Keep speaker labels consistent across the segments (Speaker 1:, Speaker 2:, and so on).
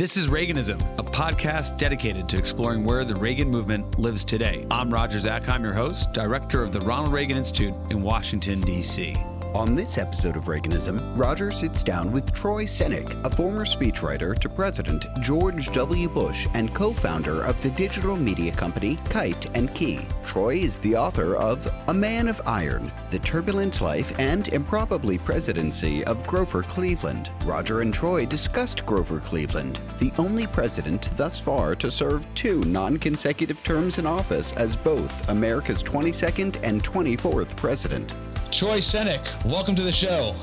Speaker 1: This is Reaganism, a podcast dedicated to exploring where the Reagan movement lives today. I'm Roger Zakheim, your host, director of the Ronald Reagan Institute in Washington, D.C.
Speaker 2: On this episode of Reaganism, Roger sits down with Troy Senik, a former speechwriter to President George W. Bush and co-founder of the digital media company Kite Key. Troy is the author of A Man of Iron, The Turbulent Life and Improbably Presidency of Grover Cleveland. Roger and Troy discussed Grover Cleveland, the only president thus far to serve 2 non-consecutive terms in office as both America's 22nd and 24th president.
Speaker 3: Troy Senik, welcome to the show.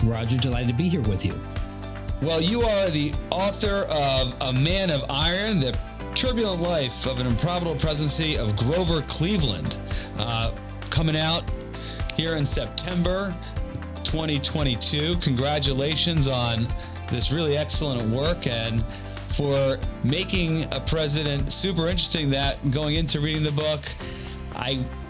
Speaker 4: Roger, delighted to be here with you.
Speaker 3: Well, you are the author of A Man of Iron, The Turbulent Life of an Improbable Presidency of Grover Cleveland, coming out here in September 2022. Congratulations on this really excellent work and for making a president super interesting. That going into reading the book,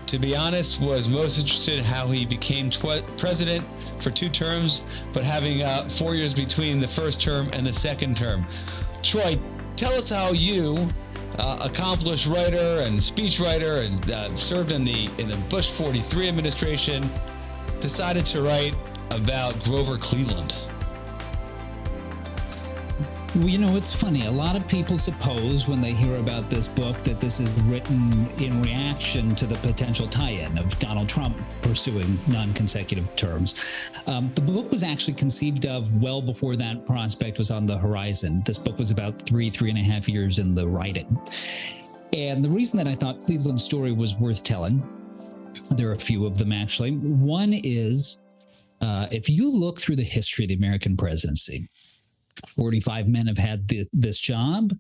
Speaker 3: to be honest, was most interested in how he became president for 2 terms, but having 4 years between the first term and the second term. Troy, tell us how you, accomplished writer and speechwriter, and served in the Bush 43 administration, decided to write about Grover Cleveland.
Speaker 4: Well, you know, it's funny. A lot of people suppose when they hear about this book that this is written in reaction to the potential tie-in of Donald Trump pursuing non-consecutive terms. The book was actually conceived of well before that prospect was on the horizon. This book was about 3.5 years in the writing. And the reason that I thought Cleveland's story was worth telling, there are a few of them actually. One is, if you look through the history of the American presidency, 45 men have had this job.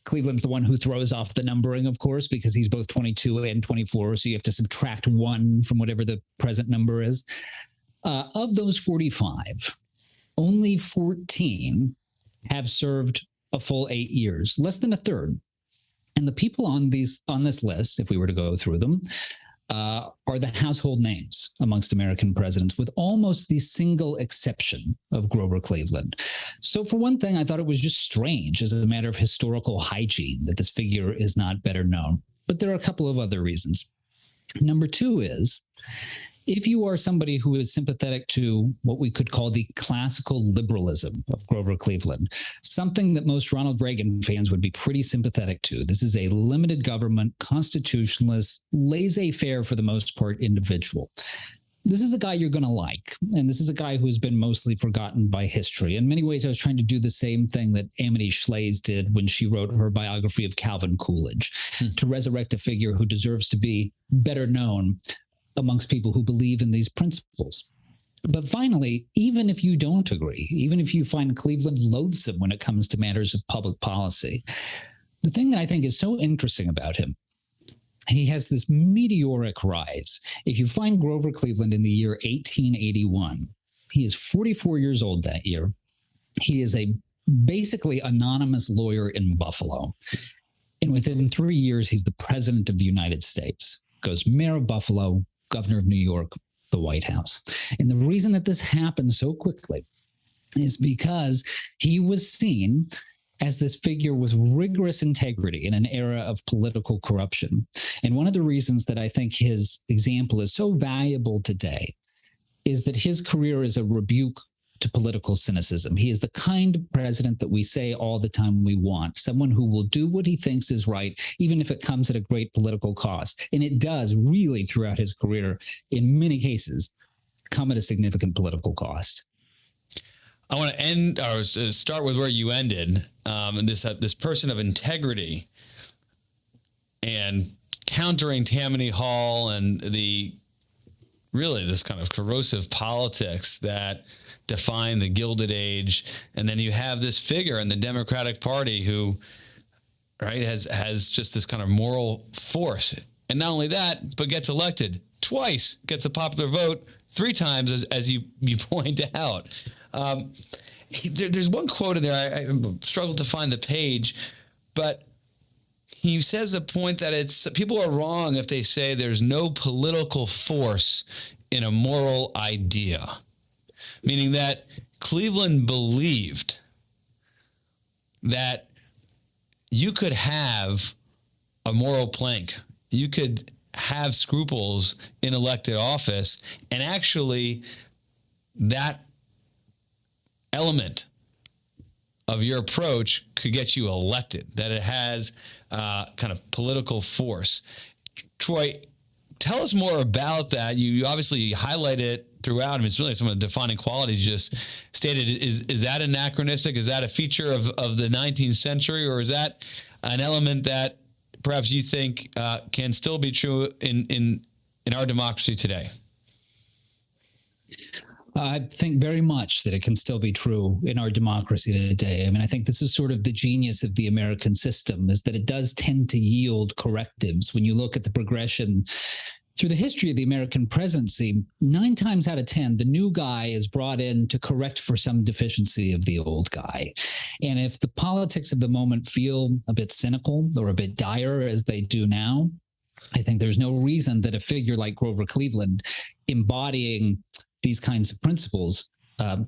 Speaker 4: Cleveland's the one who throws off the numbering, of course, because he's both 22 and 24. So you have to subtract 1 from whatever the present number is. Of those 45, only 14 have served a full 8 years, less than a third. And the people on this list, if we were to go through them, are the household names amongst American presidents, with almost the single exception of Grover Cleveland. So for one thing, I thought it was just strange as a matter of historical hygiene that this figure is not better known. But there are a couple of other reasons. Number 2 is, if you are somebody who is sympathetic to what we could call the classical liberalism of Grover Cleveland, something that most Ronald Reagan fans would be pretty sympathetic to. This is a limited government, constitutionalist, laissez-faire for the most part individual. This is a guy you're going to like, and this is a guy who has been mostly forgotten by history. In many ways, I was trying to do the same thing that Amity Shlaes did when she wrote her biography of Calvin Coolidge, to resurrect a figure who deserves to be better known amongst people who believe in these principles. But finally, even if you don't agree, even if you find Cleveland loathsome when it comes to matters of public policy, the thing that I think is so interesting about him, he has this meteoric rise. If you find Grover Cleveland in the year 1881, he is 44 years old that year. He is a basically anonymous lawyer in Buffalo. And within 3 years, he's the president of the United States, goes mayor of Buffalo, governor of New York, the White House. And the reason that this happened so quickly is because he was seen as this figure with rigorous integrity in an era of political corruption. And one of the reasons that I think his example is so valuable today is that his career is a rebuke to political cynicism. He is the kind of president that we say all the time we want, someone who will do what he thinks is right, even if it comes at a great political cost. And it does really throughout his career, in many cases, come at a significant political cost.
Speaker 3: I want to start with where you ended. This person of integrity and countering Tammany Hall and this kind of corrosive politics that define the Gilded Age. And then you have this figure in the Democratic Party who, right, has just this kind of moral force. And not only that, but gets elected twice, gets a popular vote 3 times, as you point out. There's one quote in there, I struggled to find the page, but he says a point that people are wrong if they say there's no political force in a moral idea. Meaning that Cleveland believed that you could have a moral plank. You could have scruples in elected office, and actually that element of your approach could get you elected, that it has kind of political force. Troy, tell us more about that. You obviously highlight it throughout. I mean, it's really some of the defining qualities you just stated. Is that anachronistic? Is that a feature of the 19th century, or is that an element that perhaps you think can still be true in our democracy today?
Speaker 4: I think very much that it can still be true in our democracy today. I mean, I think this is sort of the genius of the American system, is that it does tend to yield correctives. When you look at the progression through the history of the American presidency, 9 times out of 10, the new guy is brought in to correct for some deficiency of the old guy. And if the politics of the moment feel a bit cynical or a bit dire as they do now, I think there's no reason that a figure like Grover Cleveland, embodying these kinds of principles,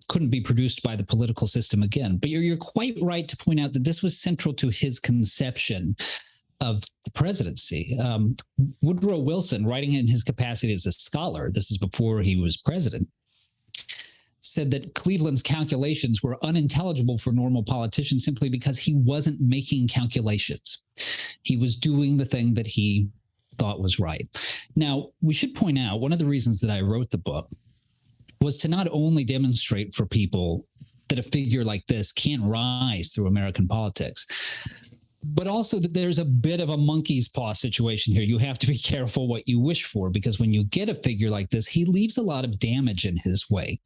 Speaker 4: couldn't be produced by the political system again. But you're quite right to point out that this was central to his conception of the presidency. Woodrow Wilson, writing in his capacity as a scholar, this is before he was president, said that Cleveland's calculations were unintelligible for normal politicians simply because he wasn't making calculations. He was doing the thing that he thought was right. Now, we should point out, one of the reasons that I wrote the book was to not only demonstrate for people that a figure like this can rise through American politics, but also that there's a bit of a monkey's paw situation here. You have to be careful what you wish for, because when you get a figure like this, he leaves a lot of damage in his wake.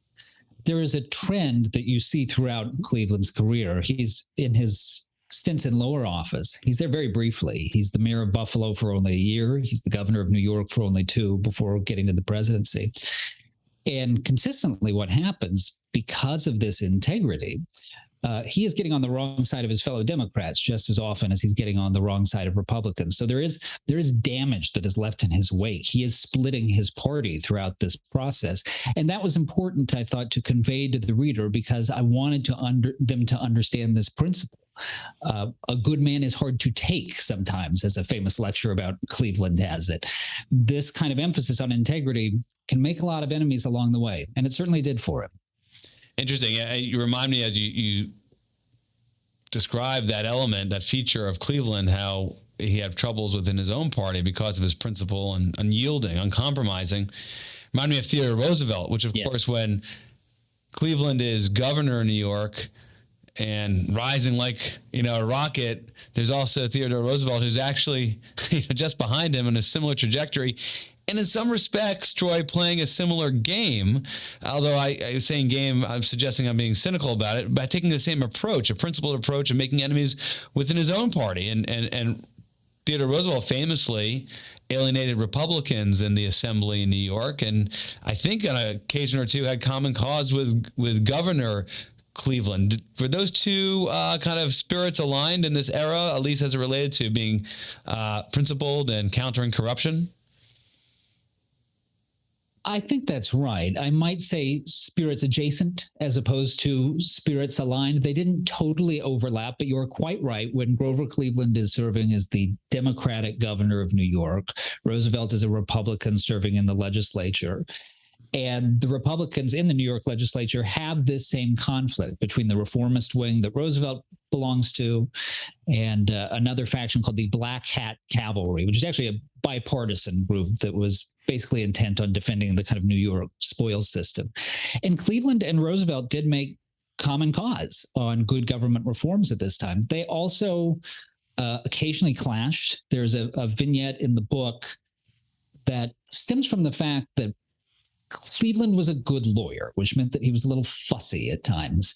Speaker 4: There is a trend that you see throughout Cleveland's career. He's in his stints in lower office. He's there very briefly. He's the mayor of Buffalo for only a year. He's the governor of New York for only 2 before getting to the presidency. And consistently what happens, because of this integrity, he is getting on the wrong side of his fellow Democrats just as often as he's getting on the wrong side of Republicans. So there is damage that is left in his wake. He is splitting his party throughout this process. And that was important, I thought, to convey to the reader, because I wanted them to understand this principle. A good man is hard to take sometimes, as a famous lecture about Cleveland has it. This kind of emphasis on integrity can make a lot of enemies along the way, and it certainly did for him.
Speaker 3: Interesting. You remind me, as you describe that element, that feature of Cleveland, how he had troubles within his own party because of his principle and unyielding, uncompromising. Remind me of Theodore Roosevelt, which, of course, when Cleveland is governor of New York and rising like, a rocket, there's also Theodore Roosevelt, who's actually just behind him in a similar trajectory. And in some respects, Troy, playing a similar game, although I was saying game, I'm suggesting I'm being cynical about it, by taking the same approach, a principled approach, and making enemies within his own party. And Theodore Roosevelt famously alienated Republicans in the assembly in New York, and I think on an occasion or two had common cause with Governor Cleveland. Were those two kind of spirits aligned in this era, at least as it related to being principled and countering corruption?
Speaker 4: I think that's right. I might say spirits adjacent as opposed to spirits aligned. They didn't totally overlap, but you're quite right. When Grover Cleveland is serving as the Democratic governor of New York, Roosevelt is a Republican serving in the legislature. And the Republicans in the New York legislature have this same conflict between the reformist wing that Roosevelt belongs to and another faction called the Black Hat Cavalry, which is actually a bipartisan group that was basically intent on defending the kind of New York spoils system. And Cleveland and Roosevelt did make common cause on good government reforms at this time. They also occasionally clashed. There's a vignette in the book that stems from the fact that Cleveland was a good lawyer, which meant that he was a little fussy at times.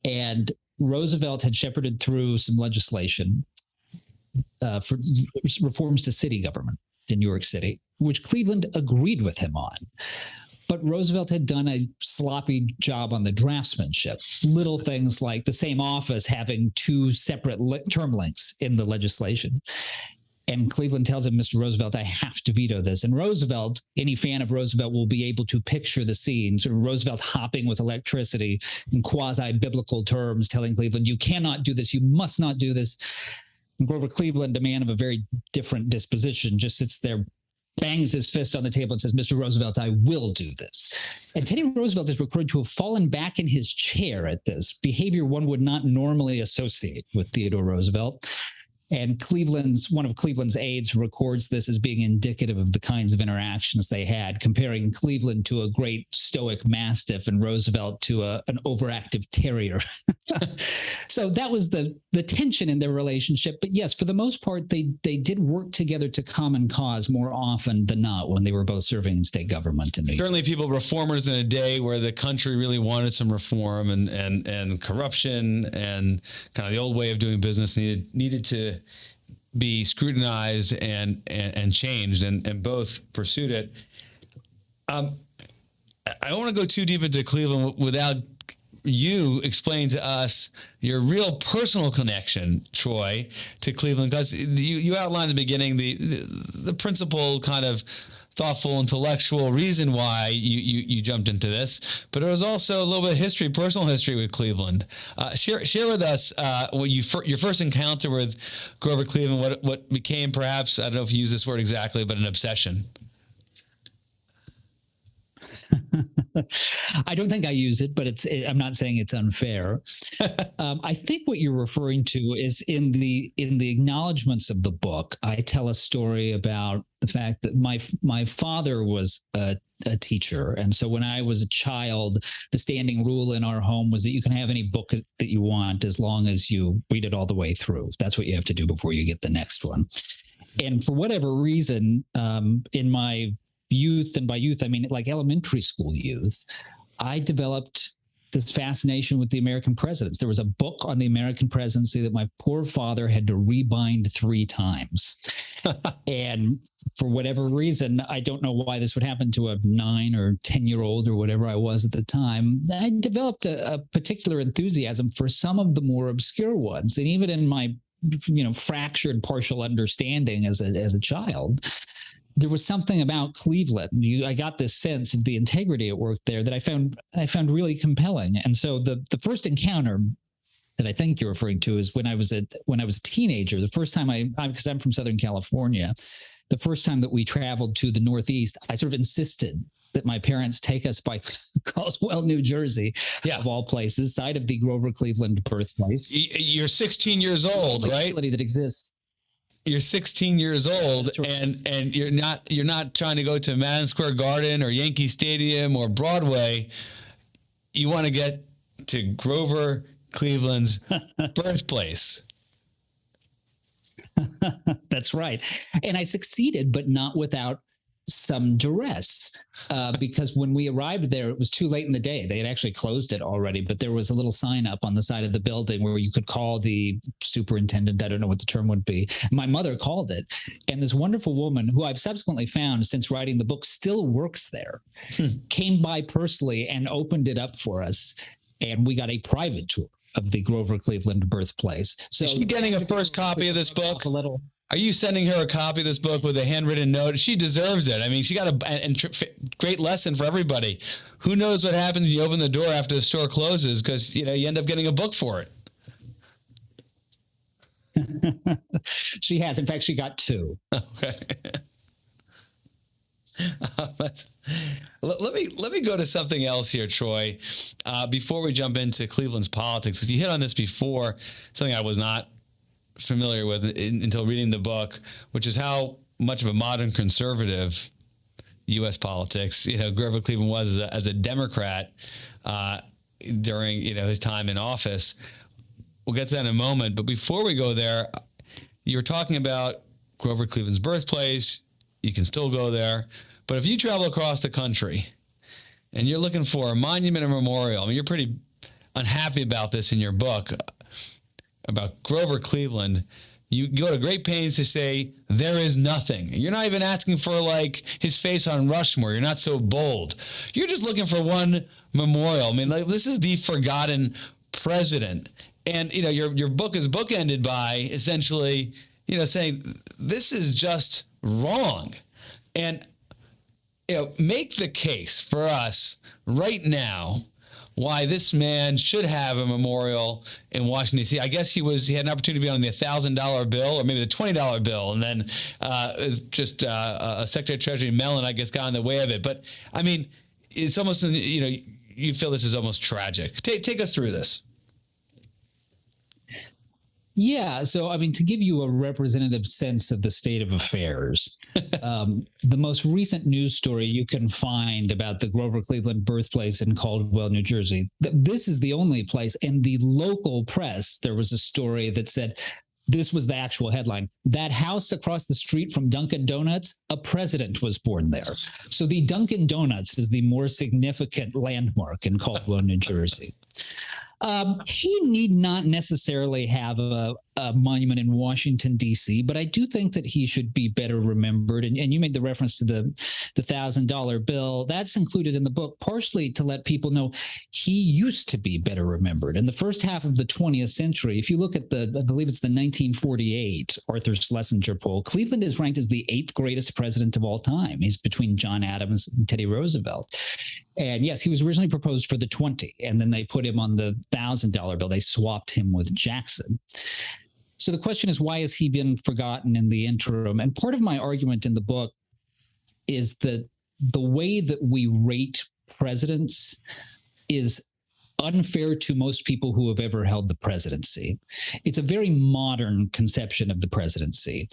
Speaker 4: And Roosevelt had shepherded through some legislation for reforms to city government in New York City, which Cleveland agreed with him on. But Roosevelt had done a sloppy job on the draftsmanship, little things like the same office having 2 separate term lengths in the legislation. And Cleveland tells him, Mr. Roosevelt, I have to veto this. And Roosevelt, any fan of Roosevelt will be able to picture the scene. Sort of Roosevelt hopping with electricity in quasi-biblical terms, telling Cleveland, you cannot do this. You must not do this. And Grover Cleveland, a man of a very different disposition, just sits there, bangs his fist on the table and says, Mr. Roosevelt, I will do this. And Teddy Roosevelt is recorded to have fallen back in his chair at this, behavior one would not normally associate with Theodore Roosevelt. And one of Cleveland's aides records this as being indicative of the kinds of interactions they had, comparing Cleveland to a great stoic mastiff and Roosevelt to an overactive terrier. So that was the tension in their relationship. But yes, for the most part, they did work together to common cause more often than not when they were both serving in state government.
Speaker 3: Certainly people, reformers in a day where the country really wanted some reform and corruption and kind of the old way of doing business needed to be scrutinized and changed, and both pursued it. I don't want to go too deep into Cleveland without you explain to us your real personal connection, Troy, to Cleveland, because you outlined at the beginning the principal kind of thoughtful, intellectual reason why you jumped into this, but it was also a little bit of history, personal history with Cleveland. Share with us your first encounter with Grover Cleveland, what became perhaps, I don't know if you use this word exactly, but an obsession.
Speaker 4: I don't think I use it, but I'm not saying it's unfair. I think what you're referring to is in the acknowledgments of the book, I tell a story about the fact that my father was a teacher. And so when I was a child, the standing rule in our home was that you can have any book that you want as long as you read it all the way through. That's what you have to do before you get the next one. And for whatever reason, in my youth, and by youth, I mean like elementary school youth, I developed this fascination with the American presidents. There was a book on the American presidency that my poor father had to rebind 3 times. And for whatever reason, I don't know why this would happen to a 9 or 10-year-old or whatever I was at the time. I developed a particular enthusiasm for some of the more obscure ones. And even in my, fractured partial understanding as a child, there was something about Cleveland. I got this sense of the integrity at work there that I found really compelling. And so the first encounter that I think you're referring to is when I was a teenager. The first time because I'm from Southern California, the first time that we traveled to the Northeast, I sort of insisted that my parents take us by Caldwell, New Jersey, of all places, site of the Grover Cleveland birthplace.
Speaker 3: You're 16 years old, right?
Speaker 4: Facility that exists.
Speaker 3: You're 16 years old, right. and you're not trying to go to Madison Square Garden or Yankee Stadium or Broadway. You want to get to Grover Cleveland's birthplace.
Speaker 4: That's right. And I succeeded, but not without some duress, because when we arrived there, it was too late in the day. They had actually closed it already, but there was a little sign up on the side of the building where you could call the superintendent. I don't know what the term would be. My mother called it, and this wonderful woman, who I've subsequently found since writing the book still works there, came by personally and opened it up for us, and we got a private tour of the Grover Cleveland birthplace. So
Speaker 3: is she getting a first copy of this book?
Speaker 4: A little.
Speaker 3: Are you sending her a copy of this book with a handwritten note? She deserves it. I mean, she got a great lesson for everybody. Who knows what happens when you open the door after the store closes, because you end up getting a book for it.
Speaker 4: She has. In fact, she got 2.
Speaker 3: Okay. Let me go to something else here, Troy, before we jump into Cleveland's politics, because you hit on this before, something I was not familiar with until reading the book, which is how much of a modern conservative U.S. politics, Grover Cleveland was as a Democrat during, his time in office. We'll get to that in a moment. But before we go there, you're talking about Grover Cleveland's birthplace. You can still go there. But if you travel across the country and you're looking for a monument or memorial, I mean, you're pretty unhappy about this in your book, about Grover Cleveland, you go to great pains to say there is nothing. You're not even asking for his face on Rushmore. You're not so bold. You're just looking for one memorial. I mean, this is the forgotten president. And, your book is bookended by essentially saying this is just wrong. And, make the case for us right now why this man should have a memorial in Washington, D.C. I guess he had an opportunity to be on the $1,000 bill or maybe the $20 bill. And then just a Secretary of Treasury, Mellon, I guess, got in the way of it. But, I mean, it's almost, you feel this is almost tragic. Take us through this.
Speaker 4: Yeah. So, I mean, to give you a representative sense of the state of affairs, the most recent news story you can find about the Grover Cleveland birthplace in Caldwell, New Jersey, this is the only place. In the local press, there was a story that said, this was the actual headline, that house across the street from Dunkin' Donuts, a president was born there. So the Dunkin' Donuts is the more significant landmark in Caldwell, New Jersey. He need not necessarily have a monument in Washington, D.C., but I do think that he should be better remembered. And you made the reference to the $1,000 bill. That's included in the book, partially to let people know he used to be better remembered. In the first half of the 20th century, if you look at I believe it's the 1948 Arthur Schlesinger poll, Cleveland is ranked as the 8th greatest president of all time. He's between John Adams and Teddy Roosevelt. And yes, he was originally proposed for the 20, and then they put him on the $1,000 bill. They swapped him with Jackson. So the question is, why has he been forgotten in the interim? And part of my argument in the book is that the way that we rate presidents is unfair to most people who have ever held the presidency. It's a very modern conception of the presidency.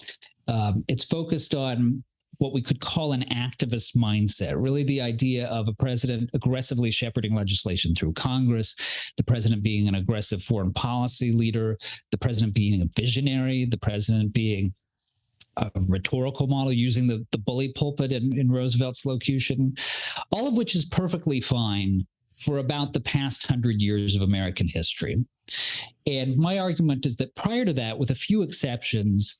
Speaker 4: It's focused on what we could call an activist mindset, really the idea of a president aggressively shepherding legislation through Congress, the president being an aggressive foreign policy leader, the president being a visionary, the president being a rhetorical model, using the bully pulpit in Roosevelt's locution, all of which is perfectly fine for about the past 100 years of American history. And my argument is that prior to that, with a few exceptions,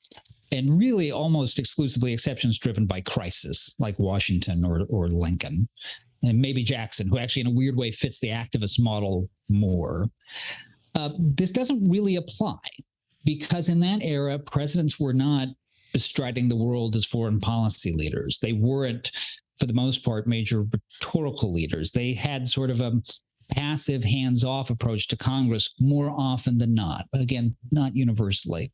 Speaker 4: and really almost exclusively exceptions driven by crisis, like Washington or Lincoln, and maybe Jackson, who actually in a weird way fits the activist model more. This doesn't really apply, because in that era, presidents were not bestriding the world as foreign policy leaders. They weren't, for the most part, major rhetorical leaders. They had sort of a passive, hands-off approach to Congress more often than not, but again, not universally.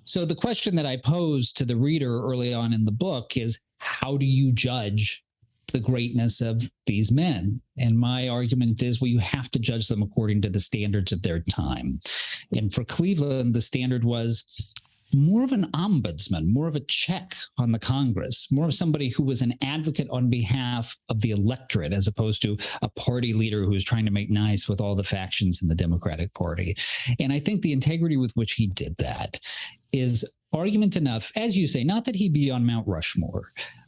Speaker 4: So the question that I posed to the reader early on in the book is, how do you judge the greatness of these men? And my argument is, well, you have to judge them according to the standards of their time. And for Cleveland, the standard was more of an ombudsman, more of a check on the Congress, more of somebody who was an advocate on behalf of the electorate, as opposed to a party leader who was trying to make nice with all the factions in the Democratic Party. And I think the integrity with which he did that is argument enough, as you say, not that he be on Mount Rushmore,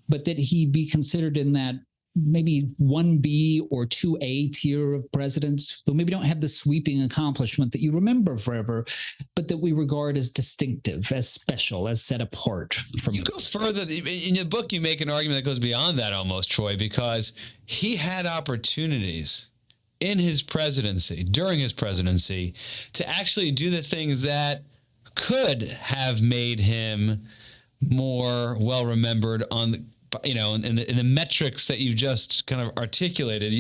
Speaker 4: but that he be considered in that maybe 1B or 2A tier of presidents who maybe don't have the sweeping accomplishment that you remember forever, but that we regard as distinctive, as special, as set apart from.
Speaker 3: You go further. In your book, you make an argument that goes beyond that almost, Troy, because he had opportunities in his presidency, during his presidency, to actually do the things that could have made him more well-remembered on the, in the metrics that you just kind of articulated,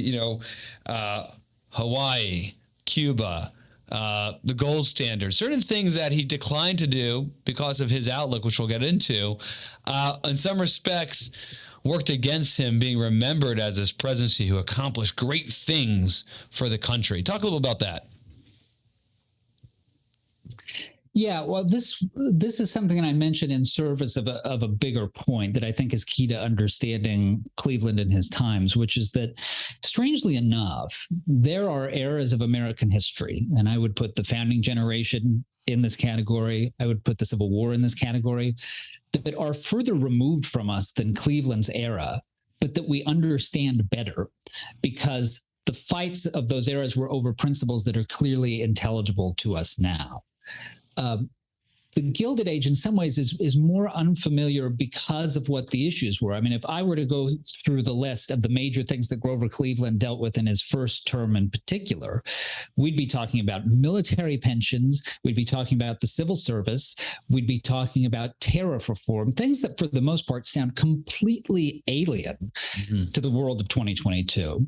Speaker 3: Hawaii, Cuba, the gold standard, certain things that he declined to do because of his outlook, which we'll get into, in some respects worked against him being remembered as this presidency who accomplished great things for the country. Talk a little about that.
Speaker 4: Yeah, well, this is something that I mentioned in service of a bigger point that I think is key to understanding Cleveland in his times, which is that, strangely enough, there are eras of American history, and I would put the founding generation in this category. I would put the Civil War in this category, that are further removed from us than Cleveland's era, but that we understand better because the fights of those eras were over principles that are clearly intelligible to us now. the Gilded Age in some ways is more unfamiliar because of what the issues were. I mean, if I were to go through the list of the major things that Grover Cleveland dealt with in his first term in particular, we'd be talking about military pensions, we'd be talking about the civil service, we'd be talking about tariff reform, things that for the most part sound completely alien to the world of 2022.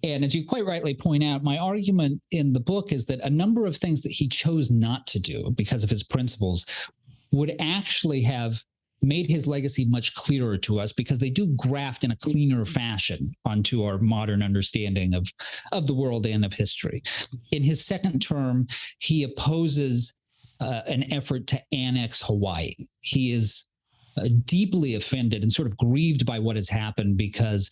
Speaker 4: And as you quite rightly point out, my argument in the book is that a number of things that he chose not to do because of his principles would actually have made his legacy much clearer to us, because they do graft in a cleaner fashion onto our modern understanding of the world and of history. In his second term, he opposes an effort to annex Hawaii. He is deeply offended and sort of grieved by what has happened, because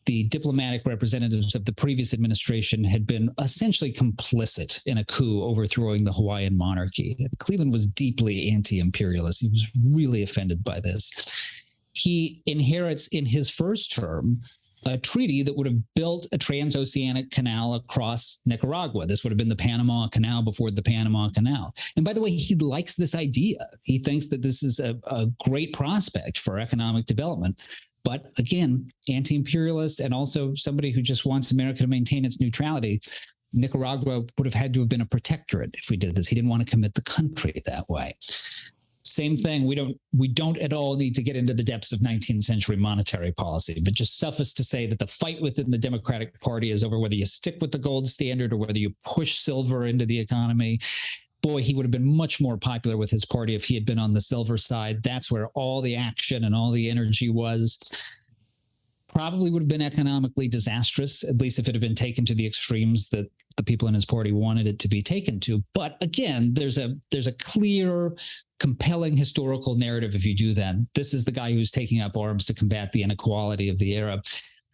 Speaker 4: the diplomatic representatives of the previous administration had been essentially complicit in a coup overthrowing the Hawaiian monarchy. Cleveland was deeply anti-imperialist. He was really offended by this. He inherits in his first term a treaty that would have built a transoceanic canal across Nicaragua. This would have been the Panama Canal before the Panama Canal. And by the way, he likes this idea. He thinks that this is a great prospect for economic development. But again, anti-imperialist and also somebody who just wants America to maintain its neutrality. Nicaragua would have had to have been a protectorate if we did this. He didn't want to commit the country that way. Same thing. We don't at all need to get into the depths of 19th century monetary policy, but just suffice to say that the fight within the Democratic Party is over whether you stick with the gold standard or whether you push silver into the economy. Boy, he would have been much more popular with his party if he had been on the silver side. That's where all the action and all the energy was. Probably would have been economically disastrous, at least if it had been taken to the extremes that the people in his party wanted it to be taken to. But again, there's a clear, compelling historical narrative if you do that. This is the guy who's taking up arms to combat the inequality of the era.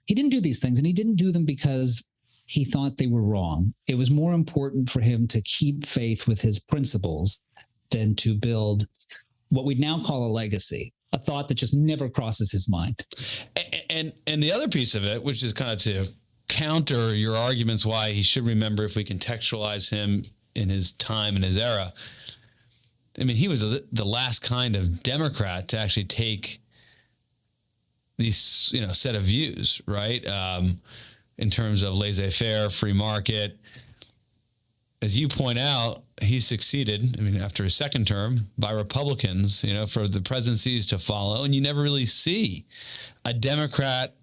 Speaker 4: He didn't do these things, and he didn't do them because he thought they were wrong. It was more important for him to keep faith with his principles than to build what we'd now call a legacy, a thought that just never crosses his mind.
Speaker 3: And the other piece of it, which is kind of to counter your arguments why he should remember if we contextualize him in his time, in his era. I mean, he was the last kind of Democrat to actually take these, set of views, right? In terms of laissez-faire, free market. As you point out, he succeeded, after his second term, by Republicans, for the presidencies to follow. And you never really see a Democrat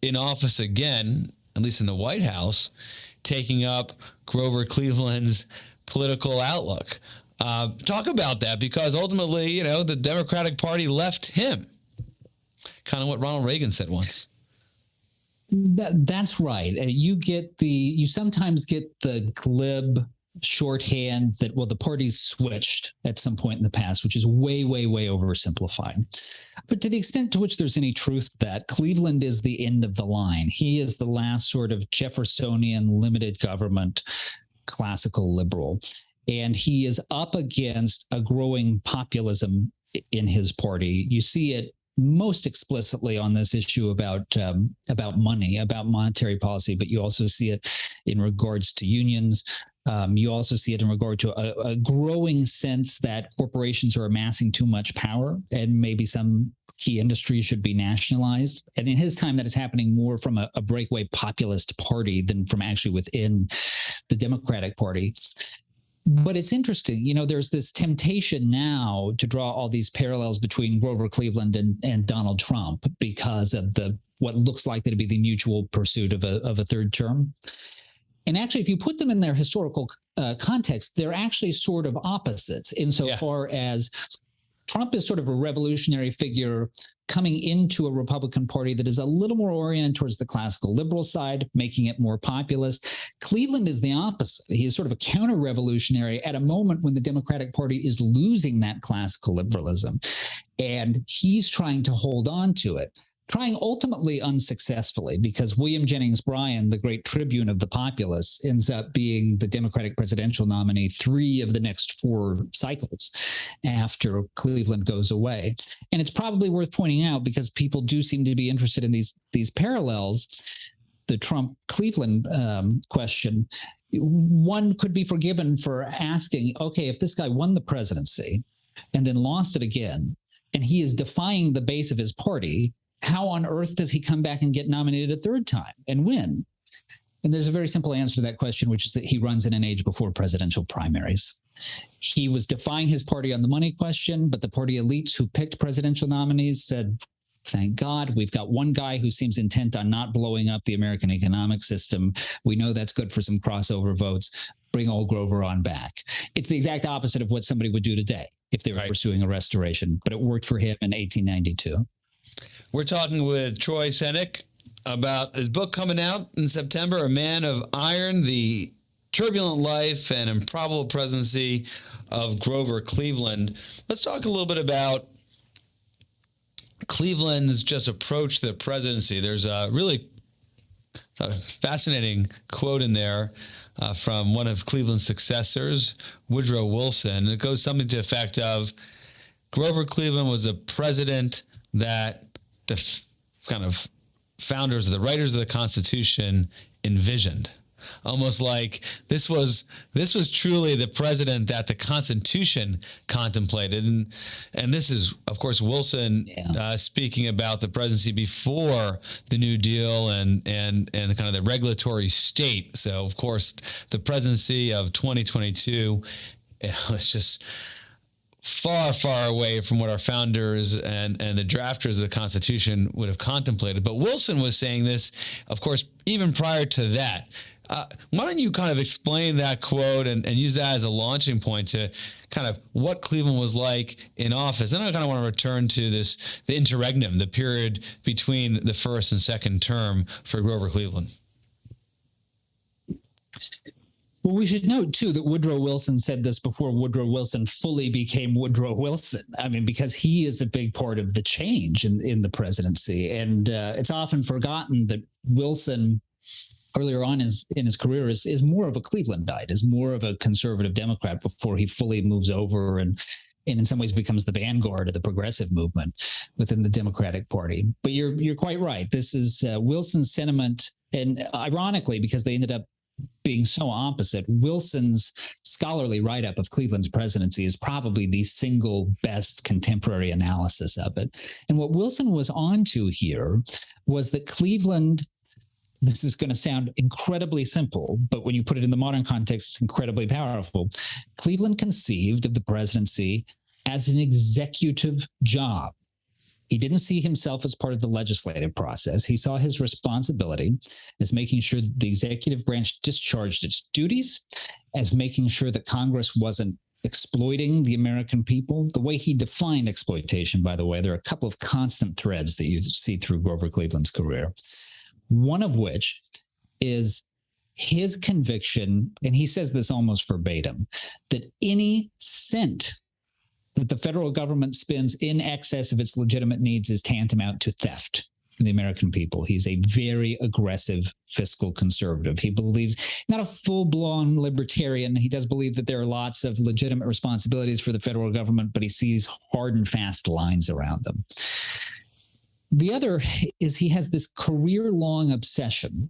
Speaker 3: in office again, at least in the White House, taking up Grover Cleveland's political outlook. Talk about that, because ultimately, the Democratic Party left him. Kind of what Ronald Reagan said once.
Speaker 4: That's right. You sometimes get the glib shorthand that, well, the parties switched at some point in the past, which is way, way, way oversimplified. But to the extent to which there's any truth to that, Cleveland is the end of the line. He is the last sort of Jeffersonian limited government classical liberal. And he is up against a growing populism in his party. You see it most explicitly on this issue about money, about monetary policy, but you also see it in regards to unions. You also see it in regard to a growing sense that corporations are amassing too much power and maybe some key industries should be nationalized. And in his time, that is happening more from a breakaway populist party than from actually within the Democratic Party. But it's interesting, there's this temptation now to draw all these parallels between Grover Cleveland and Donald Trump because of what looks like to be the mutual pursuit of a third term. And actually, if you put them in their historical context, they're actually sort of opposites insofar as Trump is sort of a revolutionary figure coming into a Republican Party that is a little more oriented towards the classical liberal side, making it more populist. Cleveland is the opposite. He is sort of a counter-revolutionary at a moment when the Democratic Party is losing that classical liberalism. And he's trying to hold on to it, trying ultimately unsuccessfully, because William Jennings Bryan, the great tribune of the populace, ends up being the Democratic presidential nominee 3 of the next 4 cycles after Cleveland goes away. And it's probably worth pointing out, because people do seem to be interested in these parallels, the Trump-Cleveland question. One could be forgiven for asking, okay, if this guy won the presidency, and then lost it again, and he is defying the base of his party, how on earth does he come back and get nominated a third time and win? And there's a very simple answer to that question, which is that he runs in an age before presidential primaries. He was defying his party on the money question, but the party elites who picked presidential nominees said, thank God, we've got one guy who seems intent on not blowing up the American economic system. We know that's good for some crossover votes. Bring old Grover on back. It's the exact opposite of what somebody would do today if they were pursuing a restoration, but it worked for him in 1892.
Speaker 3: We're talking with Troy Senik about his book coming out in September, A Man of Iron, The Turbulent Life and Improbable Presidency of Grover Cleveland. Let's talk a little bit about Cleveland's just approach to the presidency. There's a really fascinating quote in there from one of Cleveland's successors, Woodrow Wilson. It goes something to the effect of, Grover Cleveland was a president that the kind of founders, the writers of the Constitution envisioned. Almost like this was truly the president that the Constitution contemplated, and this is, of course, Wilson speaking about the presidency before the New Deal and kind of the regulatory state. So, of course, the presidency of 2022, it was just far, far away from what our founders and the drafters of the Constitution would have contemplated. But Wilson was saying this, of course, even prior to that. Why don't you kind of explain that quote and use that as a launching point to kind of what Cleveland was like in office? Then I kind of want to return to the interregnum, the period between the first and second term for Grover Cleveland.
Speaker 4: Well, we should note, too, that Woodrow Wilson said this before Woodrow Wilson fully became Woodrow Wilson. I mean, because he is a big part of the change in the presidency. And it's often forgotten that Wilson, earlier on in his career, is more of a Clevelandite, is more of a conservative Democrat before he fully moves over and in some ways becomes the vanguard of the progressive movement within the Democratic Party. But you're quite right. This is Wilson's sentiment. And ironically, because they ended up being so opposite, Wilson's scholarly write-up of Cleveland's presidency is probably the single best contemporary analysis of it. And what Wilson was onto here was that Cleveland, this is going to sound incredibly simple, but when you put it in the modern context, it's incredibly powerful. Cleveland conceived of the presidency as an executive job. He didn't see himself as part of the legislative process. He saw his responsibility as making sure that the executive branch discharged its duties, as making sure that Congress wasn't exploiting the American people. The way he defined exploitation, by the way, there are a couple of constant threads that you see through Grover Cleveland's career. One of which is his conviction, and he says this almost verbatim, that any cent that the federal government spends in excess of its legitimate needs is tantamount to theft from the American people. He's a very aggressive fiscal conservative. He believes, not a full-blown libertarian, he does believe that there are lots of legitimate responsibilities for the federal government, but he sees hard and fast lines around them. The other is he has this career-long obsession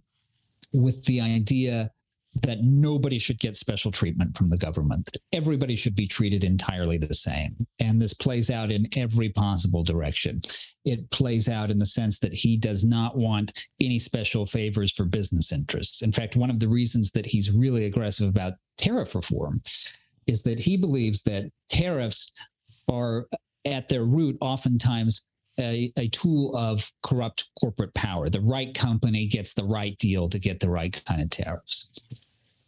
Speaker 4: with the idea that nobody should get special treatment from the government, that everybody should be treated entirely the same. And this plays out in every possible direction. It plays out in the sense that he does not want any special favors for business interests. In fact, one of the reasons that he's really aggressive about tariff reform is that he believes that tariffs are at their root oftentimes a tool of corrupt corporate power. The right company gets the right deal to get the right kind of tariffs.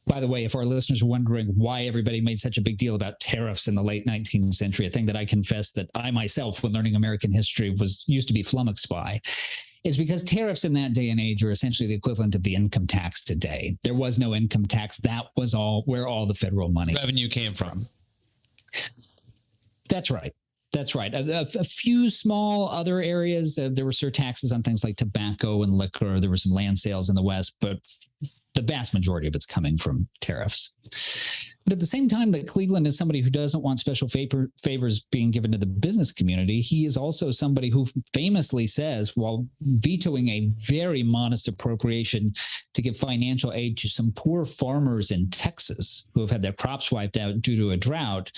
Speaker 4: By the way, if our listeners are wondering why everybody made such a big deal about tariffs in the late 19th century, a thing that I confess that I myself, when learning American history, used to be flummoxed by, is because tariffs in that day and age are essentially the equivalent of the income tax today. There was no income tax. That was where all the federal revenue
Speaker 3: came from.
Speaker 4: That's right. That's right. A few small other areas, there were surtaxes on things like tobacco and liquor. There were some land sales in the West, but the vast majority of it's coming from tariffs. But at the same time that Cleveland is somebody who doesn't want special favors being given to the business community, he is also somebody who famously says, while vetoing a very modest appropriation to give financial aid to some poor farmers in Texas who have had their crops wiped out due to a drought,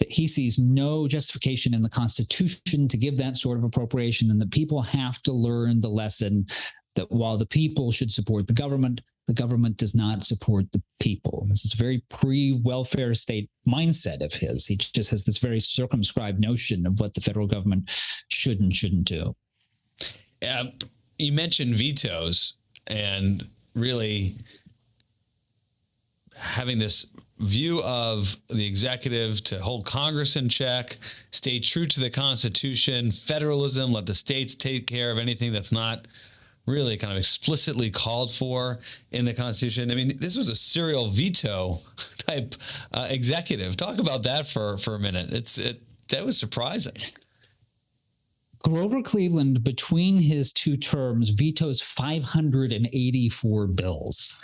Speaker 4: that he sees no justification in the Constitution to give that sort of appropriation, and that people have to learn the lesson that while the people should support the government does not support the people. This is a very pre-welfare state mindset of his. He just has this very circumscribed notion of what the federal government should and shouldn't do.
Speaker 3: You mentioned vetoes and really having this view of the executive to hold Congress in check, stay true to the Constitution, federalism, let the states take care of anything that's not really kind of explicitly called for in the Constitution. I mean, this was a serial veto type executive. Talk about that for a minute. That was surprising.
Speaker 4: Grover Cleveland, between his two terms, vetoes 584 bills.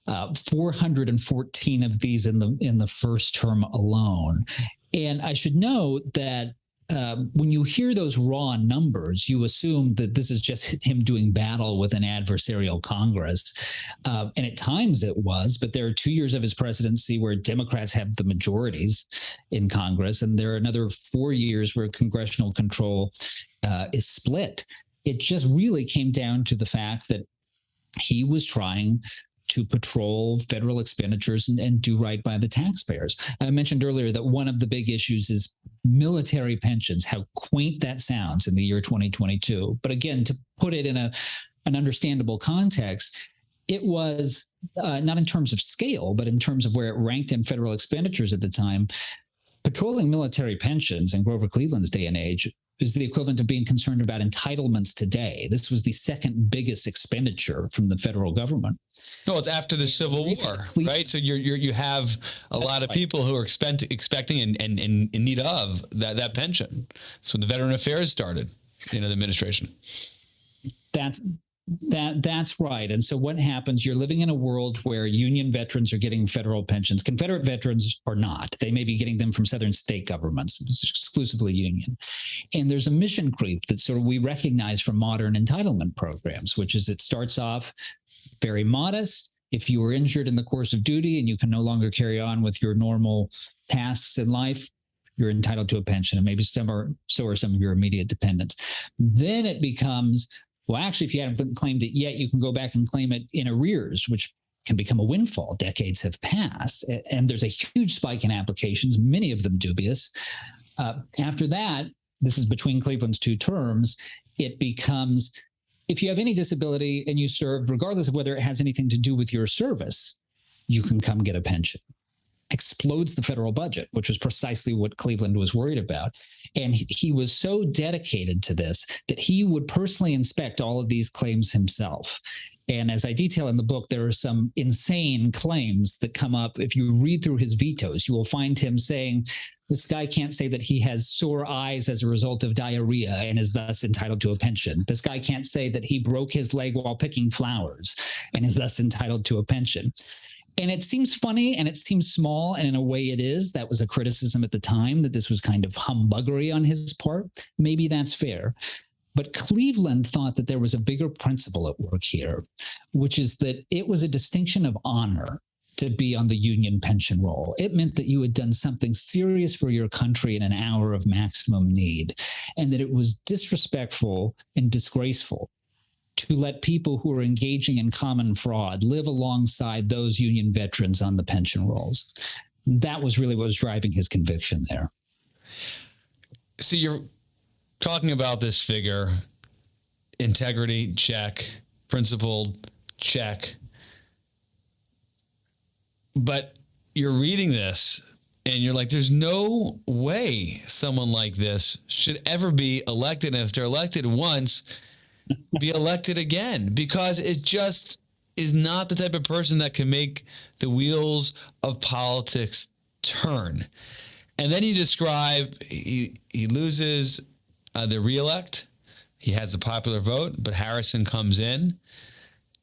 Speaker 4: 414 of these in the first term alone. And I should note that when you hear those raw numbers, you assume that this is just him doing battle with an adversarial Congress. And at times it was, but there are 2 years of his presidency where Democrats have the majorities in Congress, and there are another 4 years where congressional control is split. It just really came down to the fact that he was trying to patrol federal expenditures and do right by the taxpayers. I mentioned earlier that one of the big issues is military pensions, how quaint that sounds in the year 2022. But again, to put it in an understandable context, it was not in terms of scale, but in terms of where it ranked in federal expenditures at the time. Patrolling military pensions in Grover Cleveland's day and age is the equivalent of being concerned about entitlements today. This was the second biggest expenditure from the federal government.
Speaker 3: No, it's after the Civil War, right? So you have a lot of people who are expecting and in need of that pension. That's when the Veteran Affairs started, the administration.
Speaker 4: That's right. And so what happens, you're living in a world where Union veterans are getting federal pensions. Confederate veterans are not. They may be getting them from Southern state governments. It's exclusively Union. And there's a mission creep that sort of we recognize from modern entitlement programs, which is it starts off very modest. If you were injured in the course of duty and you can no longer carry on with your normal tasks in life, you're entitled to a pension, and maybe so are some of your immediate dependents. Then it becomes, well, actually, if you haven't claimed it yet, you can go back and claim it in arrears, which can become a windfall. Decades have passed, and there's a huge spike in applications, many of them dubious. After that, this is between Cleveland's two terms, it becomes, if you have any disability and you served, regardless of whether it has anything to do with your service, you can come get a pension. Explodes the federal budget, which was precisely what Cleveland was worried about. And he was so dedicated to this that he would personally inspect all of these claims himself. And as I detail in the book, there are some insane claims that come up. If you read through his vetoes, you will find him saying, this guy can't say that he has sore eyes as a result of diarrhea and is thus entitled to a pension. This guy can't say that he broke his leg while picking flowers and is thus entitled to a pension. And it seems funny and it seems small, and in a way it is. That was a criticism at the time, that this was kind of humbuggery on his part. Maybe that's fair. But Cleveland thought that there was a bigger principle at work here, which is that it was a distinction of honor to be on the Union pension roll. It meant that you had done something serious for your country in an hour of maximum need, and that it was disrespectful and disgraceful to let people who are engaging in common fraud live alongside those Union veterans on the pension rolls. That was really what was driving his conviction there.
Speaker 3: So you're talking about this figure, integrity, check, principled, check. But you're reading this and you're like, there's no way someone like this should ever be elected. And if they're elected once, be elected again, because it just is not the type of person that can make the wheels of politics turn. And then you describe he loses the reelect. He has the popular vote, but Harrison comes in.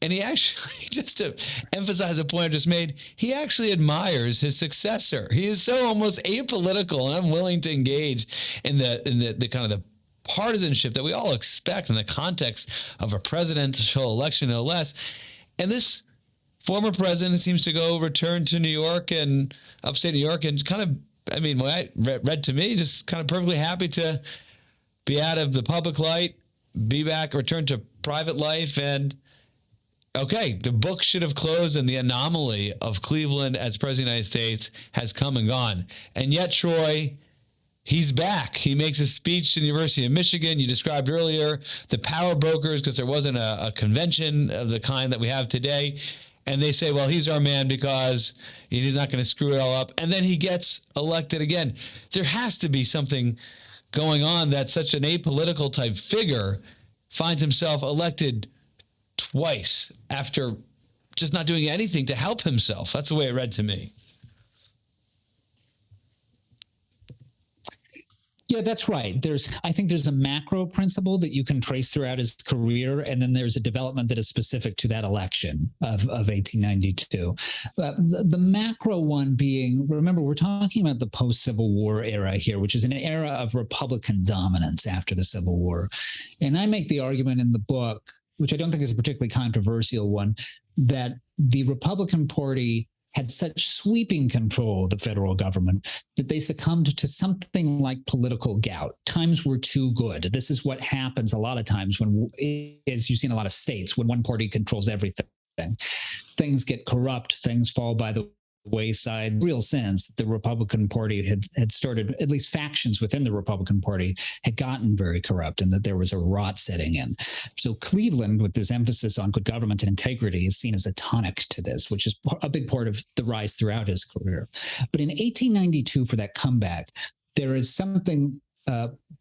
Speaker 3: And he actually, just to emphasize a point I just made, he actually admires his successor. He is so almost apolitical and unwilling to engage in the kind of the partisanship that we all expect in the context of a presidential election, no less. And this former president seems to return to New York and upstate New York and kind of I mean, what I read to me, just kind of perfectly happy to be out of the public light, be back, return to private life. And okay, the book should have closed and the anomaly of Cleveland as president of the United States has come and gone. And yet, Troy, he's back. He makes a speech to the University of Michigan. You described earlier the power brokers, because there wasn't a convention of the kind that we have today. And they say, well, he's our man because he's not going to screw it all up. And then he gets elected again. There has to be something going on that such an apolitical type figure finds himself elected twice after just not doing anything to help himself. That's the way it read to me.
Speaker 4: Yeah, that's right. I think there's a macro principle that you can trace throughout his career, and then there's a development that is specific to that election of 1892. The macro one being, remember, we're talking about the post-Civil War era here, which is an era of Republican dominance after the Civil War. And I make the argument in the book, which I don't think is a particularly controversial one, that the Republican Party had such sweeping control of the federal government that they succumbed to something like political gout. Times were too good. This is what happens a lot of times when, as you see in a lot of states, when one party controls everything. Things get corrupt, things fall by the wayside. Real sense that the Republican Party had started, at least factions within the Republican Party had gotten very corrupt, and that there was a rot setting in. So Cleveland, with this emphasis on good government and integrity, is seen as a tonic to this, which is a big part of the rise throughout his career. But in 1892, for that comeback, there is something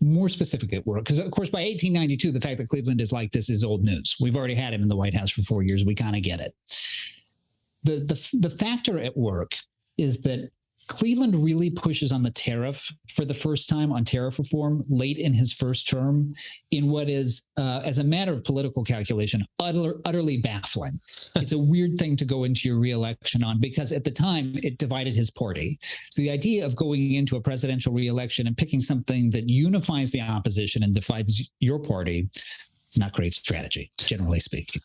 Speaker 4: more specific at work. Because, of course, by 1892, the fact that Cleveland is like this is old news. We've already had him in the White House for 4 years. We kind of get it. The factor at work is that Cleveland really pushes on the tariff for the first time, on tariff reform, late in his first term, in what is, as a matter of political calculation, utterly baffling. It's a weird thing to go into your reelection on, because at the time it divided his party. So the idea of going into a presidential reelection and picking something that unifies the opposition and divides your party, not great strategy, generally speaking.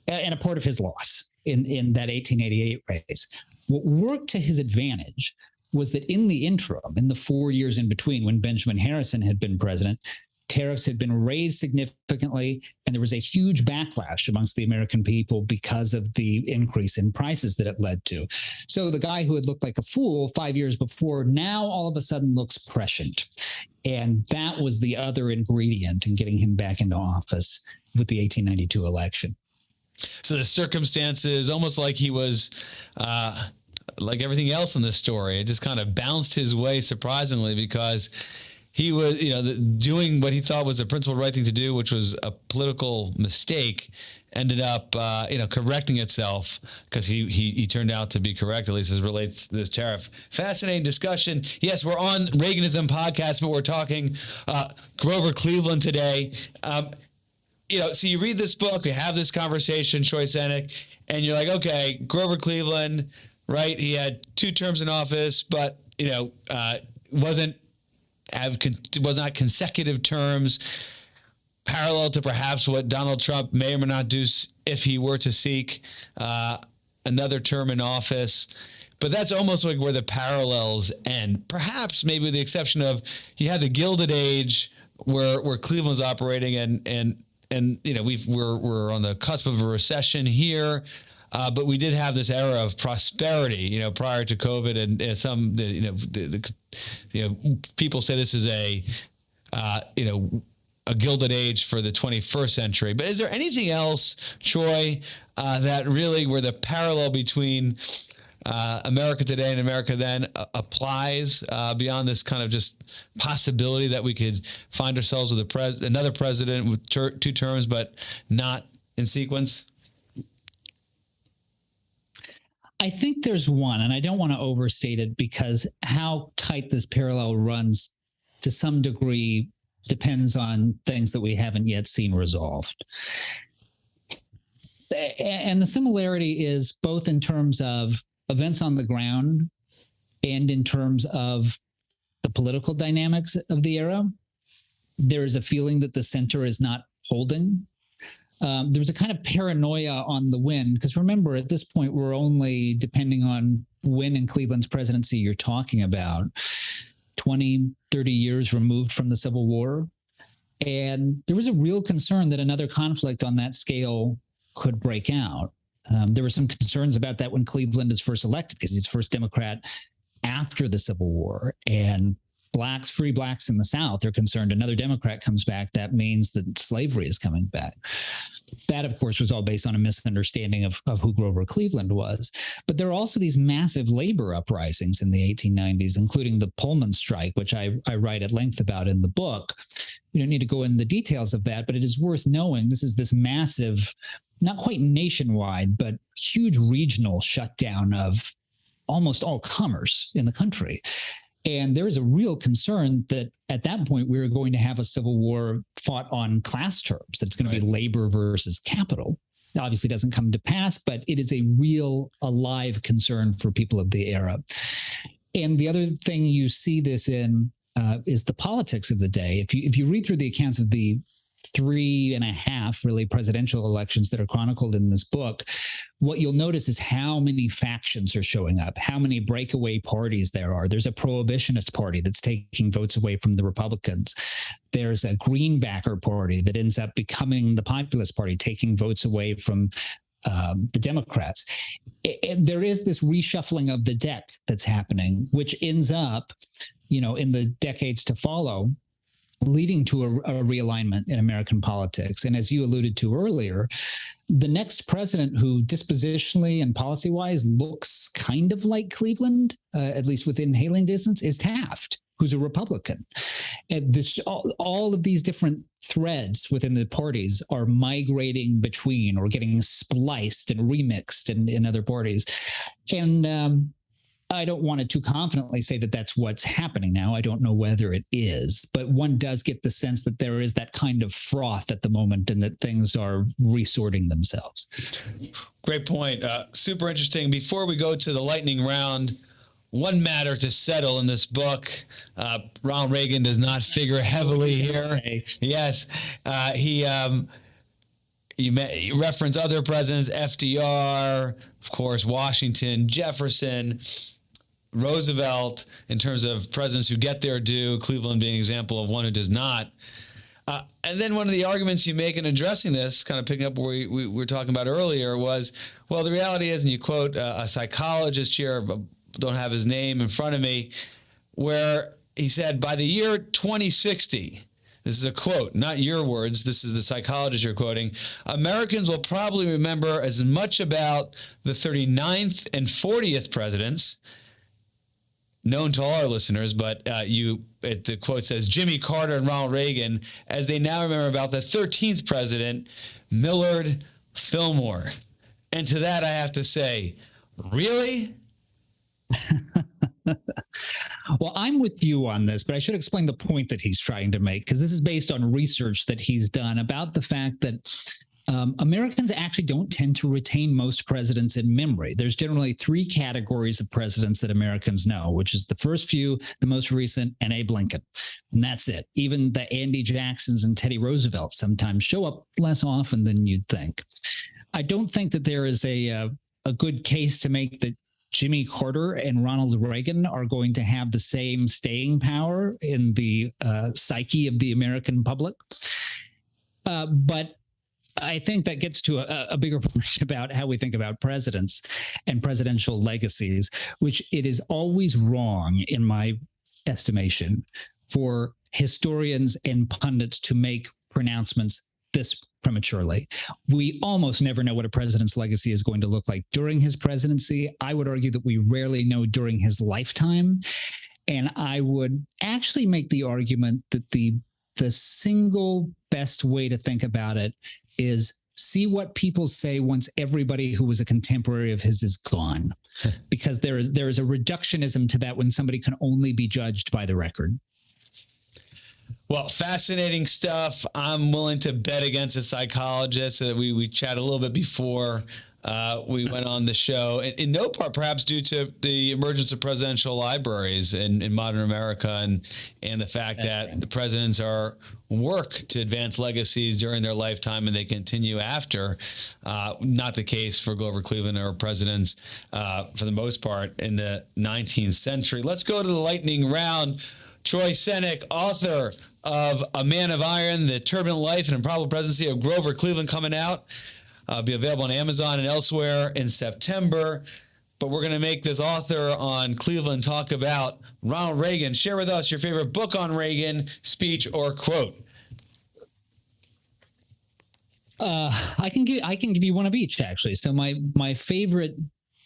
Speaker 4: And a part of his loss in that 1888 race. What worked to his advantage was that in the interim, in the 4 years in between when Benjamin Harrison had been president, tariffs had been raised significantly, and there was a huge backlash amongst the American people because of the increase in prices that it led to. So the guy who had looked like a fool 5 years before now all of a sudden looks prescient. And that was the other ingredient in getting him back into office with the 1892 election.
Speaker 3: So the circumstances, almost like he was, like everything else in this story, it just kind of bounced his way surprisingly, because he was, doing what he thought was the principled right thing to do, which was a political mistake, ended up, correcting itself, because he turned out to be correct, at least as relates to this tariff. Fascinating discussion. Yes, we're on Reaganism podcast, but we're talking Grover Cleveland today. So you read this book, we have this conversation, Troy Senik, and you're like, okay, Grover Cleveland, right? He had 2 terms in office, but was not consecutive terms, parallel to perhaps what Donald Trump may or may not do if he were to seek another term in office. But that's almost like where the parallels end. Perhaps maybe with the exception of you had the Gilded Age where Cleveland's operating, and we're on the cusp of a recession here, but we did have this era of prosperity, prior to COVID, and some, people say this is a Gilded Age for the 21st century. But is there anything else, Troy, that really where the parallel between America today and America then applies beyond this kind of just possibility that we could find ourselves with another president with 2 terms, but not in sequence?
Speaker 4: I think there's one, and I don't want to overstate it, because how tight this parallel runs to some degree depends on things that we haven't yet seen resolved. And the similarity is both in terms of events on the ground and in terms of the political dynamics of the era. There is a feeling that the center is not holding. There's a kind of paranoia on the wind, because remember, at this point, we're only, depending on when in Cleveland's presidency you're talking about, 20, 30 years removed from the Civil War. And there was a real concern that another conflict on that scale could break out. There were some concerns about that when Cleveland is first elected, because he's first Democrat after the Civil War. And free blacks in the South are concerned another Democrat comes back, that means that slavery is coming back. That, of course, was all based on a misunderstanding of who Grover Cleveland was. But there are also these massive labor uprisings in the 1890s, including the Pullman strike, which I write at length about in the book. We don't need to go into the details of that, but it is worth knowing this is this massive, not quite nationwide, but huge regional shutdown of almost all commerce in the country. And there is a real concern that at that point, we were going to have a civil war fought on class terms, that it's going to be labor versus capital. It obviously doesn't come to pass, but it is a real alive concern for people of the era. And the other thing you see this in is the politics of the day. If you read through the accounts of the 3.5 really presidential elections that are chronicled in this book, what you'll notice is how many factions are showing up, how many breakaway parties there are. There's a prohibitionist party that's taking votes away from the Republicans. There's a greenbacker party that ends up becoming the populist party, taking votes away from the Democrats. There is this reshuffling of the deck that's happening, which ends up, in the decades to follow, leading to a realignment in American politics. And as you alluded to earlier, the next president who dispositionally and policy-wise looks kind of like Cleveland, at least within hailing distance, is Taft, who's a Republican. And all of these different threads within the parties are migrating between or getting spliced and remixed in other parties. And I don't want to too confidently say that that's what's happening now. I don't know whether it is, but one does get the sense that there is that kind of froth at the moment and that things are resorting themselves.
Speaker 3: Great point. Super interesting. Before we go to the lightning round, one matter to settle in this book. Ronald Reagan does not figure heavily here. Yes. You reference other presidents, FDR, of course, Washington, Jefferson, Roosevelt, in terms of presidents who get their due, Cleveland being an example of one who does not. And then one of the arguments you make in addressing this, kind of picking up where we were talking about earlier, was, well, the reality is, and you quote a psychologist here, don't have his name in front of me, where he said, by the year 2060, this is a quote, not your words, this is the psychologist you're quoting, Americans will probably remember as much about the 39th and 40th presidents, known to all our listeners, but the quote says Jimmy Carter and Ronald Reagan, as they now remember about the 13th president, Millard Fillmore. And to that I have to say, really?
Speaker 4: Well, I'm with you on this, but I should explain the point that he's trying to make, because this is based on research that he's done about the fact that Americans actually don't tend to retain most presidents in memory. There's generally three categories of presidents that Americans know, which is the first few, the most recent, and Abe Lincoln. And that's it. Even the Andy Jacksons and Teddy Roosevelt sometimes show up less often than you'd think. I don't think that there is a good case to make that Jimmy Carter and Ronald Reagan are going to have the same staying power in the psyche of the American public. But I think that gets to a bigger point about how we think about presidents and presidential legacies, which it is always wrong, in my estimation, for historians and pundits to make pronouncements this prematurely. We almost never know what a president's legacy is going to look like during his presidency. I would argue that we rarely know during his lifetime. And I would actually make the argument that the single best way to think about it is see what people say once everybody who was a contemporary of his is gone, because there is a reductionism to that when somebody can only be judged by the record.
Speaker 3: Well, fascinating stuff. I'm willing to bet against a psychologist. We chatted a little bit before we went on the show, in no part perhaps due to the emergence of presidential libraries in modern America and the fact that the presidents work to advance legacies during their lifetime and they continue after. Not the case for Grover Cleveland or presidents for the most part in the 19th century. Let's go to the lightning round. Troy Senik, author of A Man of Iron, The Turbulent Life and Improbable Presidency of Grover Cleveland, coming out. Be available on Amazon and elsewhere in September. But we're going to make this author on Cleveland talk about Ronald Reagan. Share with us your favorite book on Reagan, speech, or quote.
Speaker 4: I can give you one of each, actually. So my favorite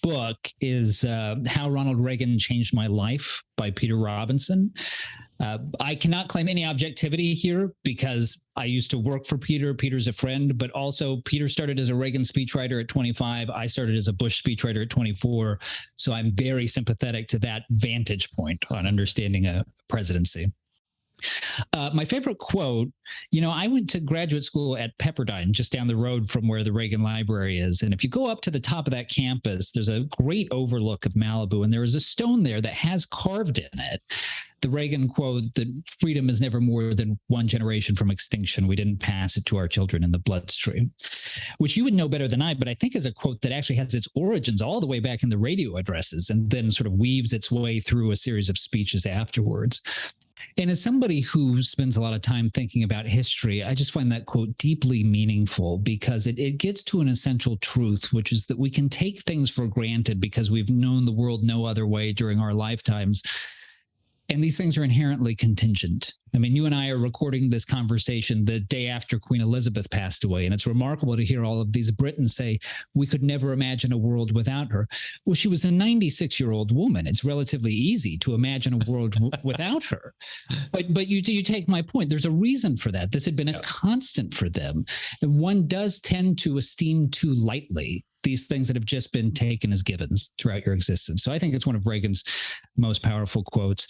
Speaker 4: book is How Ronald Reagan Changed My Life by Peter Robinson. I cannot claim any objectivity here because I used to work for Peter. Peter's a friend, but also Peter started as a Reagan speechwriter at 25. I started as a Bush speechwriter at 24. So I'm very sympathetic to that vantage point on understanding a presidency. My favorite quote, I went to graduate school at Pepperdine, just down the road from where the Reagan Library is. And if you go up to the top of that campus, there's a great overlook of Malibu. And there is a stone there that has carved in it the Reagan quote that freedom is never more than one generation from extinction. We didn't pass it to our children in the bloodstream, which you would know better than I, but I think is a quote that actually has its origins all the way back in the radio addresses and then sort of weaves its way through a series of speeches afterwards. And as somebody who spends a lot of time thinking about history, I just find that quote deeply meaningful because it gets to an essential truth, which is that we can take things for granted because we've known the world no other way during our lifetimes. And these things are inherently contingent. I mean, you and I are recording this conversation the day after Queen Elizabeth passed away. And it's remarkable to hear all of these Britons say, we could never imagine a world without her. Well, she was a 96-year-old woman. It's relatively easy to imagine a world without her. But you take my point. There's a reason for that. This had been a constant for them. And one does tend to esteem too lightly these things that have just been taken as givens throughout your existence. So I think it's one of Reagan's most powerful quotes.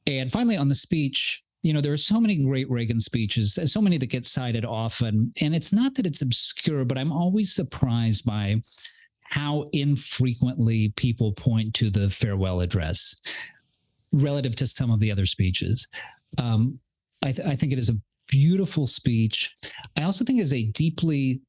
Speaker 4: And finally, on the speech, there are so many great Reagan speeches, so many that get cited often. And it's not that it's obscure, but I'm always surprised by how infrequently people point to the farewell address relative to some of the other speeches. I think it is a beautiful speech. I also think it is a deeply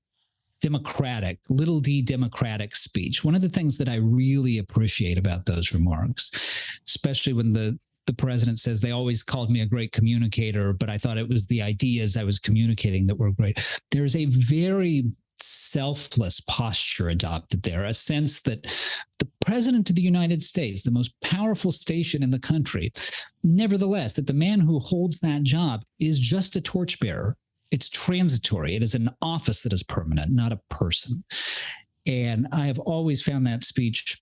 Speaker 4: democratic, little d democratic speech. One of the things that I really appreciate about those remarks, especially when the president says they always called me a great communicator, but I thought it was the ideas I was communicating that were great. There's a very selfless posture adopted there, a sense that the president of the United States, the most powerful station in the country, nevertheless, that the man who holds that job is just a torchbearer. It's transitory. It is an office that is permanent, not a person. And I have always found that speech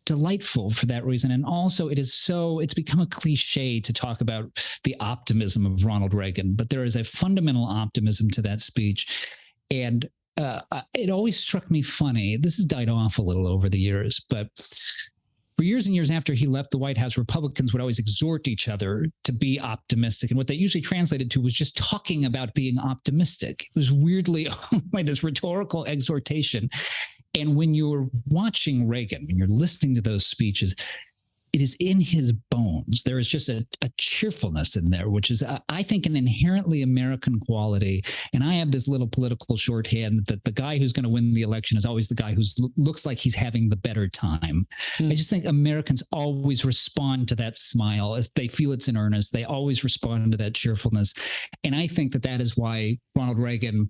Speaker 4: delightful for that reason. And also it's become a cliche to talk about the optimism of Ronald Reagan, but there is a fundamental optimism to that speech. And it always struck me funny. This has died off a little over the years, but for years and years after he left the White House, Republicans would always exhort each other to be optimistic. And what that usually translated to was just talking about being optimistic. It was weirdly like this rhetorical exhortation. And when you're watching Reagan, when you're listening to those speeches, it is in his bones. There is just a cheerfulness in there, which is, I think, an inherently American quality. And I have this little political shorthand that the guy who's going to win the election is always the guy who looks like he's having the better time. I just think Americans always respond to that smile. If they feel it's in earnest, they always respond to that cheerfulness. And I think that is why Ronald Reagan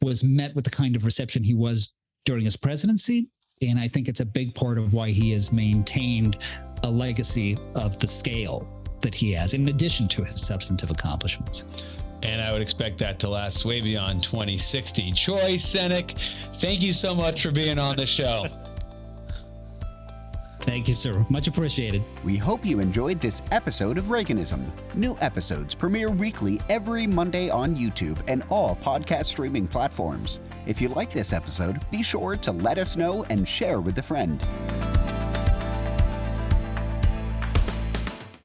Speaker 4: was met with the kind of reception he was during his presidency. And I think it's a big part of why he has maintained a legacy of the scale that he has, in addition to his substantive accomplishments.
Speaker 3: And I would expect that to last way beyond 2060. Troy Senik, thank you so much for being on the show.
Speaker 4: Thank you, sir. Much appreciated.
Speaker 2: We hope you enjoyed this episode of Reaganism. New episodes premiere weekly every Monday on YouTube and all podcast streaming platforms. If you like this episode, be sure to let us know and share with a friend.